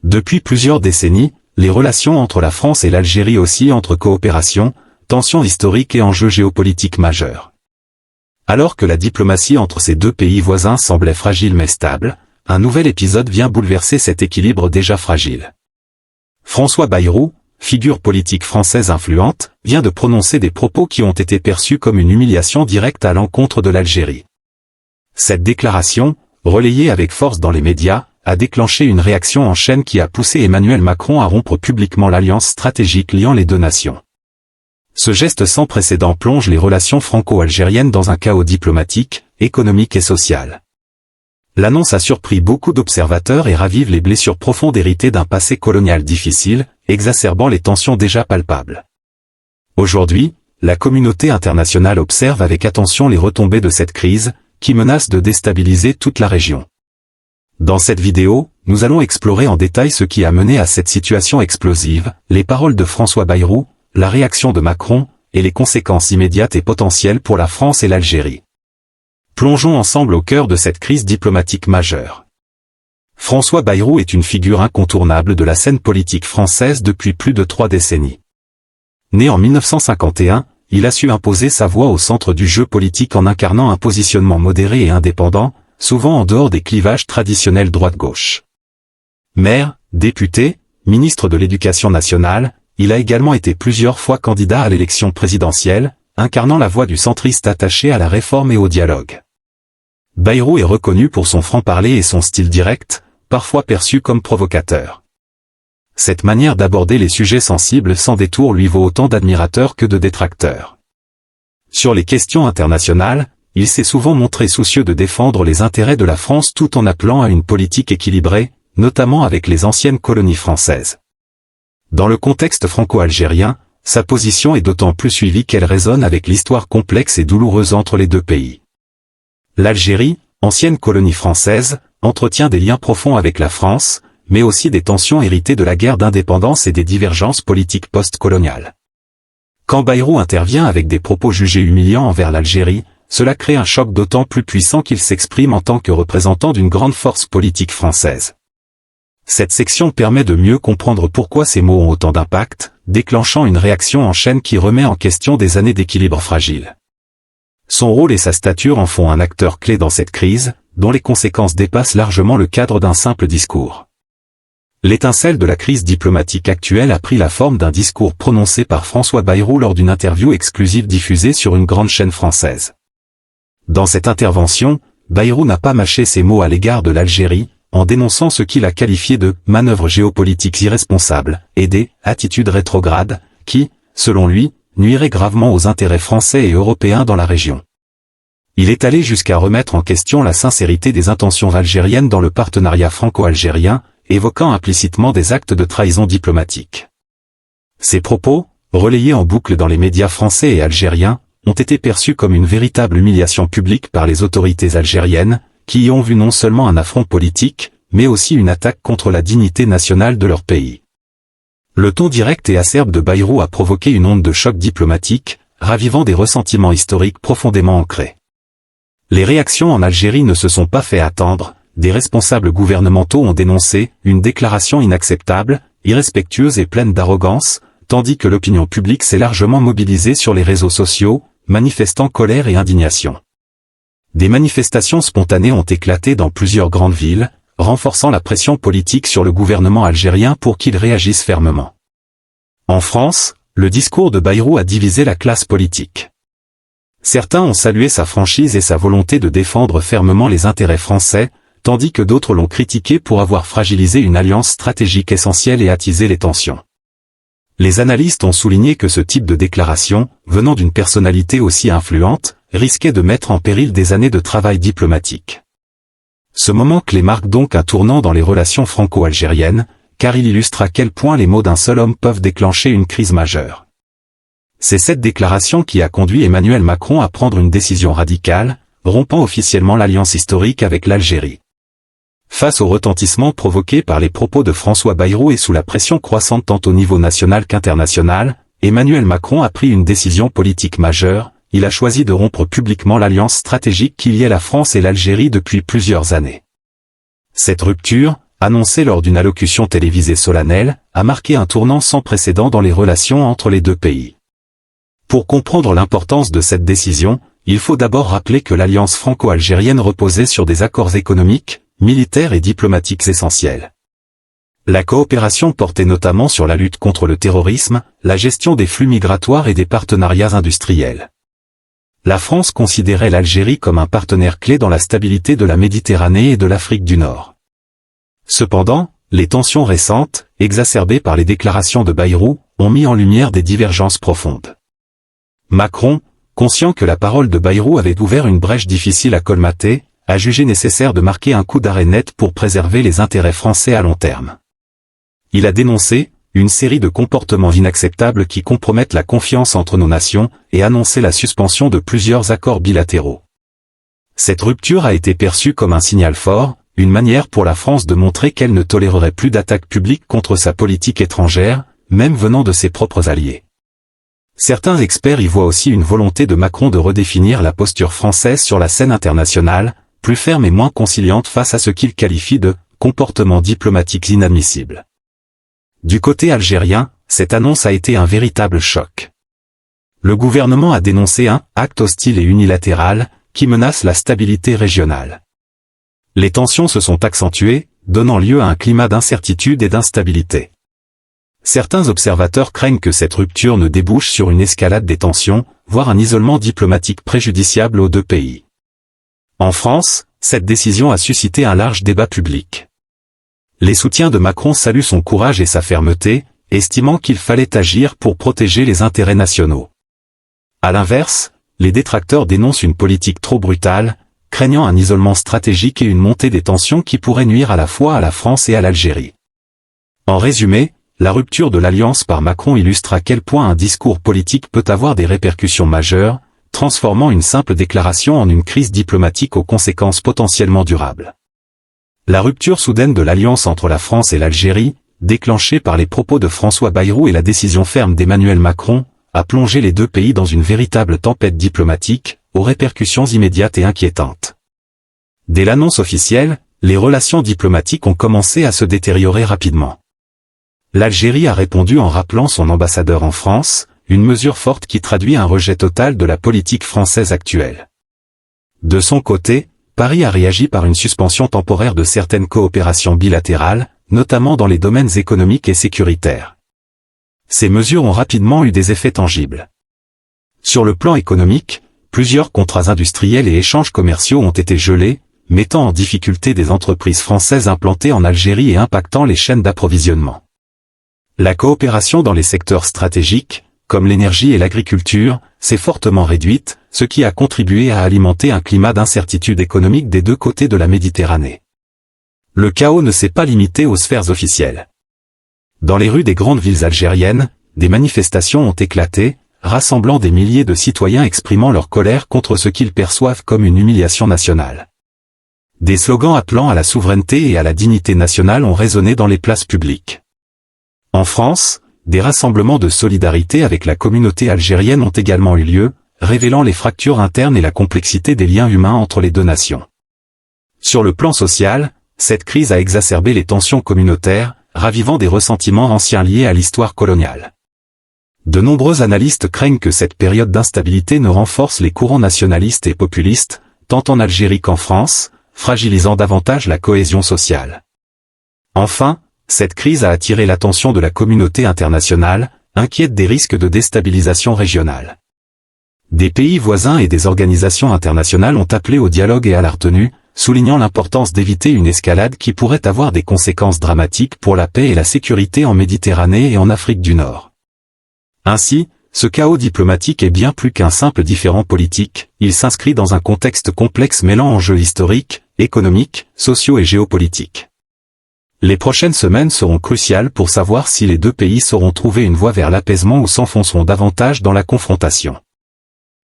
Depuis plusieurs décennies, les relations entre la France et l'Algérie oscillent entre coopération, tensions historiques et enjeux géopolitiques majeurs. Alors que la diplomatie entre ces deux pays voisins semblait fragile mais stable, un nouvel épisode vient bouleverser cet équilibre déjà fragile. François Bayrou, figure politique française influente, vient de prononcer des propos qui ont été perçus comme une humiliation directe à l'encontre de l'Algérie. Cette déclaration, relayée avec force dans les médias, a déclenché une réaction en chaîne qui a poussé Emmanuel Macron à rompre publiquement l'alliance stratégique liant les deux nations. Ce geste sans précédent plonge les relations franco-algériennes dans un chaos diplomatique, économique et social. L'annonce a surpris beaucoup d'observateurs et ravive les blessures profondes héritées d'un passé colonial difficile, exacerbant les tensions déjà palpables. Aujourd'hui, la communauté internationale observe avec attention les retombées de cette crise, qui menace de déstabiliser toute la région. Dans cette vidéo, nous allons explorer en détail ce qui a mené à cette situation explosive, les paroles de François Bayrou, la réaction de Macron, et les conséquences immédiates et potentielles pour la France et l'Algérie. Plongeons ensemble au cœur de cette crise diplomatique majeure. François Bayrou est une figure incontournable de la scène politique française depuis plus de 3 décennies. Né en 1951, il a su imposer sa voix au centre du jeu politique en incarnant un positionnement modéré et indépendant, souvent en dehors des clivages traditionnels droite-gauche. Maire, député, ministre de l'Éducation nationale, il a également été plusieurs fois candidat à l'élection présidentielle, incarnant la voix du centriste attaché à la réforme et au dialogue. Bayrou est reconnu pour son franc-parler et son style direct, parfois perçu comme provocateur. Cette manière d'aborder les sujets sensibles sans détour lui vaut autant d'admirateurs que de détracteurs. Sur les questions internationales, il s'est souvent montré soucieux de défendre les intérêts de la France tout en appelant à une politique équilibrée, notamment avec les anciennes colonies françaises. Dans le contexte franco-algérien, sa position est d'autant plus suivie qu'elle résonne avec l'histoire complexe et douloureuse entre les deux pays. L'Algérie, ancienne colonie française, entretient des liens profonds avec la France, mais aussi des tensions héritées de la guerre d'indépendance et des divergences politiques post-coloniales. Quand Bayrou intervient avec des propos jugés humiliants envers l'Algérie, cela crée un choc d'autant plus puissant qu'il s'exprime en tant que représentant d'une grande force politique française. Cette section permet de mieux comprendre pourquoi ces mots ont autant d'impact, déclenchant une réaction en chaîne qui remet en question des années d'équilibre fragile. Son rôle et sa stature en font un acteur clé dans cette crise, dont les conséquences dépassent largement le cadre d'un simple discours. L'étincelle de la crise diplomatique actuelle a pris la forme d'un discours prononcé par François Bayrou lors d'une interview exclusive diffusée sur une grande chaîne française. Dans cette intervention, Bayrou n'a pas mâché ses mots à l'égard de l'Algérie, en dénonçant ce qu'il a qualifié de « manœuvres géopolitiques irresponsables » et des « attitudes rétrogrades » qui, selon lui, nuiraient gravement aux intérêts français et européens dans la région. Il est allé jusqu'à remettre en question la sincérité des intentions algériennes dans le partenariat franco-algérien, évoquant implicitement des actes de trahison diplomatique. Ces propos, relayés en boucle dans les médias français et algériens, ont été perçus comme une véritable humiliation publique par les autorités algériennes, qui y ont vu non seulement un affront politique, mais aussi une attaque contre la dignité nationale de leur pays. Le ton direct et acerbe de Bayrou a provoqué une onde de choc diplomatique, ravivant des ressentiments historiques profondément ancrés. Les réactions en Algérie ne se sont pas fait attendre, des responsables gouvernementaux ont dénoncé une déclaration inacceptable, irrespectueuse et pleine d'arrogance, tandis que l'opinion publique s'est largement mobilisée sur les réseaux sociaux, manifestant colère et indignation. Des manifestations spontanées ont éclaté dans plusieurs grandes villes, renforçant la pression politique sur le gouvernement algérien pour qu'il réagisse fermement. En France, le discours de Bayrou a divisé la classe politique. Certains ont salué sa franchise et sa volonté de défendre fermement les intérêts français, tandis que d'autres l'ont critiqué pour avoir fragilisé une alliance stratégique essentielle et attisé les tensions. Les analystes ont souligné que ce type de déclaration, venant d'une personnalité aussi influente, risquait de mettre en péril des années de travail diplomatique. Ce moment clé marque donc un tournant dans les relations franco-algériennes, car il illustre à quel point les mots d'un seul homme peuvent déclencher une crise majeure. C'est cette déclaration qui a conduit Emmanuel Macron à prendre une décision radicale, rompant officiellement l'alliance historique avec l'Algérie. Face au retentissement provoqué par les propos de François Bayrou et sous la pression croissante tant au niveau national qu'international, Emmanuel Macron a pris une décision politique majeure, il a choisi de rompre publiquement l'alliance stratégique qui liait la France et l'Algérie depuis plusieurs années. Cette rupture, annoncé lors d'une allocution télévisée solennelle, a marqué un tournant sans précédent dans les relations entre les deux pays. Pour comprendre l'importance de cette décision, il faut d'abord rappeler que l'alliance franco-algérienne reposait sur des accords économiques, militaires et diplomatiques essentiels. La coopération portait notamment sur la lutte contre le terrorisme, la gestion des flux migratoires et des partenariats industriels. La France considérait l'Algérie comme un partenaire clé dans la stabilité de la Méditerranée et de l'Afrique du Nord. Cependant, les tensions récentes, exacerbées par les déclarations de Bayrou, ont mis en lumière des divergences profondes. Macron, conscient que la parole de Bayrou avait ouvert une brèche difficile à colmater, a jugé nécessaire de marquer un coup d'arrêt net pour préserver les intérêts français à long terme. Il a dénoncé une série de comportements inacceptables qui compromettent la confiance entre nos nations et annoncé la suspension de plusieurs accords bilatéraux. Cette rupture a été perçue comme un signal fort, une manière pour la France de montrer qu'elle ne tolérerait plus d'attaques publiques contre sa politique étrangère, même venant de ses propres alliés. Certains experts y voient aussi une volonté de Macron de redéfinir la posture française sur la scène internationale, plus ferme et moins conciliante face à ce qu'il qualifie de « comportements diplomatiques inadmissibles ». Du côté algérien, cette annonce a été un véritable choc. Le gouvernement a dénoncé un « acte hostile et unilatéral » qui menace la stabilité régionale. Les tensions se sont accentuées, donnant lieu à un climat d'incertitude et d'instabilité. Certains observateurs craignent que cette rupture ne débouche sur une escalade des tensions, voire un isolement diplomatique préjudiciable aux deux pays. En France, cette décision a suscité un large débat public. Les soutiens de Macron saluent son courage et sa fermeté, estimant qu'il fallait agir pour protéger les intérêts nationaux. À l'inverse, les détracteurs dénoncent une politique trop brutale, craignant un isolement stratégique et une montée des tensions qui pourraient nuire à la fois à la France et à l'Algérie. En résumé, la rupture de l'alliance par Macron illustre à quel point un discours politique peut avoir des répercussions majeures, transformant une simple déclaration en une crise diplomatique aux conséquences potentiellement durables. La rupture soudaine de l'alliance entre la France et l'Algérie, déclenchée par les propos de François Bayrou et la décision ferme d'Emmanuel Macron, a plongé les deux pays dans une véritable tempête diplomatique, aux répercussions immédiates et inquiétantes. Dès l'annonce officielle, les relations diplomatiques ont commencé à se détériorer rapidement. L'Algérie a répondu en rappelant son ambassadeur en France, une mesure forte qui traduit un rejet total de la politique française actuelle. De son côté, Paris a réagi par une suspension temporaire de certaines coopérations bilatérales, notamment dans les domaines économiques et sécuritaires. Ces mesures ont rapidement eu des effets tangibles. Sur le plan économique, plusieurs contrats industriels et échanges commerciaux ont été gelés, mettant en difficulté des entreprises françaises implantées en Algérie et impactant les chaînes d'approvisionnement. La coopération dans les secteurs stratégiques, comme l'énergie et l'agriculture, s'est fortement réduite, ce qui a contribué à alimenter un climat d'incertitude économique des deux côtés de la Méditerranée. Le chaos ne s'est pas limité aux sphères officielles. Dans les rues des grandes villes algériennes, des manifestations ont éclaté, rassemblant des milliers de citoyens exprimant leur colère contre ce qu'ils perçoivent comme une humiliation nationale. Des slogans appelant à la souveraineté et à la dignité nationale ont résonné dans les places publiques. En France, des rassemblements de solidarité avec la communauté algérienne ont également eu lieu, révélant les fractures internes et la complexité des liens humains entre les deux nations. Sur le plan social, cette crise a exacerbé les tensions communautaires, ravivant des ressentiments anciens liés à l'histoire coloniale. De nombreux analystes craignent que cette période d'instabilité ne renforce les courants nationalistes et populistes, tant en Algérie qu'en France, fragilisant davantage la cohésion sociale. Enfin, cette crise a attiré l'attention de la communauté internationale, inquiète des risques de déstabilisation régionale. Des pays voisins et des organisations internationales ont appelé au dialogue et à la retenue, soulignant l'importance d'éviter une escalade qui pourrait avoir des conséquences dramatiques pour la paix et la sécurité en Méditerranée et en Afrique du Nord. Ainsi, ce chaos diplomatique est bien plus qu'un simple différend politique, il s'inscrit dans un contexte complexe mêlant enjeux historiques, économiques, sociaux et géopolitiques. Les prochaines semaines seront cruciales pour savoir si les deux pays sauront trouver une voie vers l'apaisement ou s'enfonceront davantage dans la confrontation.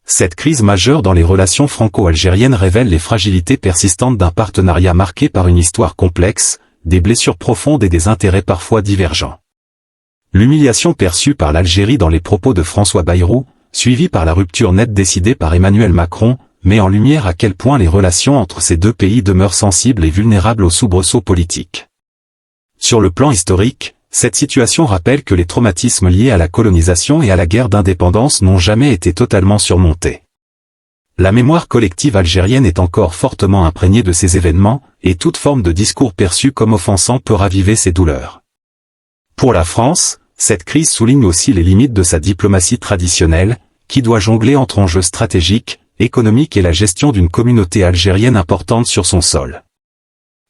Cette crise majeure dans les relations franco-algériennes révèle les fragilités persistantes d'un partenariat marqué par une histoire complexe, des blessures profondes et des intérêts parfois divergents. L'humiliation perçue par l'Algérie dans les propos de François Bayrou, suivie par la rupture nette décidée par Emmanuel Macron, met en lumière à quel point les relations entre ces deux pays demeurent sensibles et vulnérables aux soubresauts politiques. Sur le plan historique, cette situation rappelle que les traumatismes liés à la colonisation et à la guerre d'indépendance n'ont jamais été totalement surmontés. La mémoire collective algérienne est encore fortement imprégnée de ces événements, et toute forme de discours perçu comme offensant peut raviver ces douleurs. Pour la France, cette crise souligne aussi les limites de sa diplomatie traditionnelle, qui doit jongler entre enjeux stratégiques, économiques et la gestion d'une communauté algérienne importante sur son sol.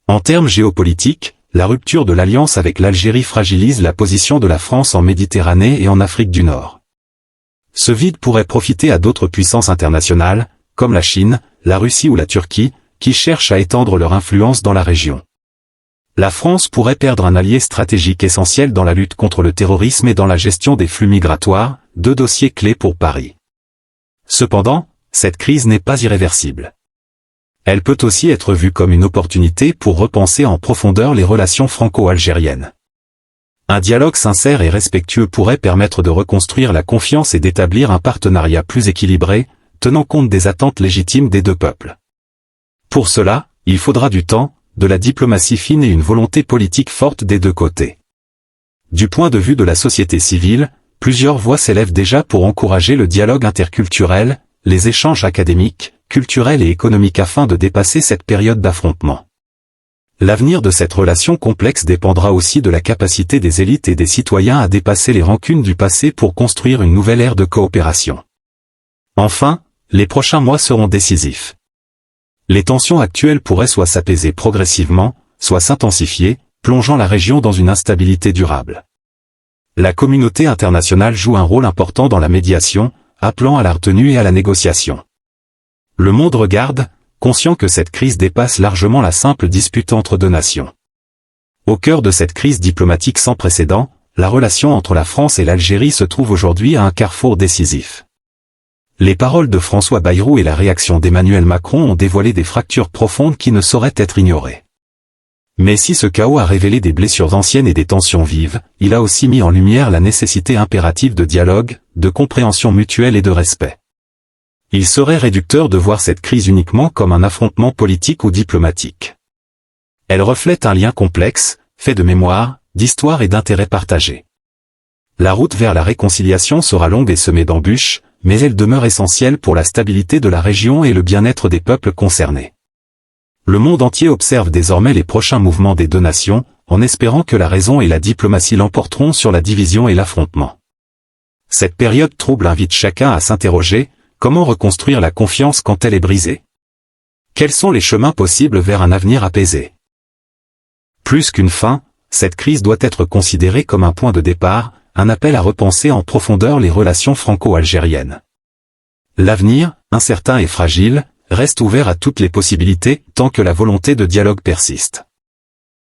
En termes géopolitiques, la rupture de l'alliance avec l'Algérie fragilise la position de la France en Méditerranée et en Afrique du Nord. Ce vide pourrait profiter à d'autres puissances internationales, comme la Chine, la Russie ou la Turquie, qui cherchent à étendre leur influence dans la région. La France pourrait perdre un allié stratégique essentiel dans la lutte contre le terrorisme et dans la gestion des flux migratoires, deux dossiers clés pour Paris. Cependant, cette crise n'est pas irréversible. Elle peut aussi être vue comme une opportunité pour repenser en profondeur les relations franco-algériennes. Un dialogue sincère et respectueux pourrait permettre de reconstruire la confiance et d'établir un partenariat plus équilibré, tenant compte des attentes légitimes des deux peuples. Pour cela, il faudra du temps, de la diplomatie fine et une volonté politique forte des deux côtés. Du point de vue de la société civile, plusieurs voix s'élèvent déjà pour encourager le dialogue interculturel, les échanges académiques, culturels et économiques afin de dépasser cette période d'affrontement. L'avenir de cette relation complexe dépendra aussi de la capacité des élites et des citoyens à dépasser les rancunes du passé pour construire une nouvelle ère de coopération. Enfin, les prochains mois seront décisifs. Les tensions actuelles pourraient soit s'apaiser progressivement, soit s'intensifier, plongeant la région dans une instabilité durable. La communauté internationale joue un rôle important dans la médiation, appelant à la retenue et à la négociation. Le monde regarde, conscient que cette crise dépasse largement la simple dispute entre deux nations. Au cœur de cette crise diplomatique sans précédent, la relation entre la France et l'Algérie se trouve aujourd'hui à un carrefour décisif. Les paroles de François Bayrou et la réaction d'Emmanuel Macron ont dévoilé des fractures profondes qui ne sauraient être ignorées. Mais si ce chaos a révélé des blessures anciennes et des tensions vives, il a aussi mis en lumière la nécessité impérative de dialogue, de compréhension mutuelle et de respect. Il serait réducteur de voir cette crise uniquement comme un affrontement politique ou diplomatique. Elle reflète un lien complexe, fait de mémoire, d'histoire et d'intérêts partagés. La route vers la réconciliation sera longue et semée d'embûches, mais elle demeure essentielle pour la stabilité de la région et le bien-être des peuples concernés. Le monde entier observe désormais les prochains mouvements des deux nations, en espérant que la raison et la diplomatie l'emporteront sur la division et l'affrontement. Cette période trouble invite chacun à s'interroger, comment reconstruire la confiance quand elle est brisée? Quels sont les chemins possibles vers un avenir apaisé? Plus qu'une fin, cette crise doit être considérée comme un point de départ, un appel à repenser en profondeur les relations franco-algériennes. L'avenir, incertain et fragile, reste ouvert à toutes les possibilités tant que la volonté de dialogue persiste.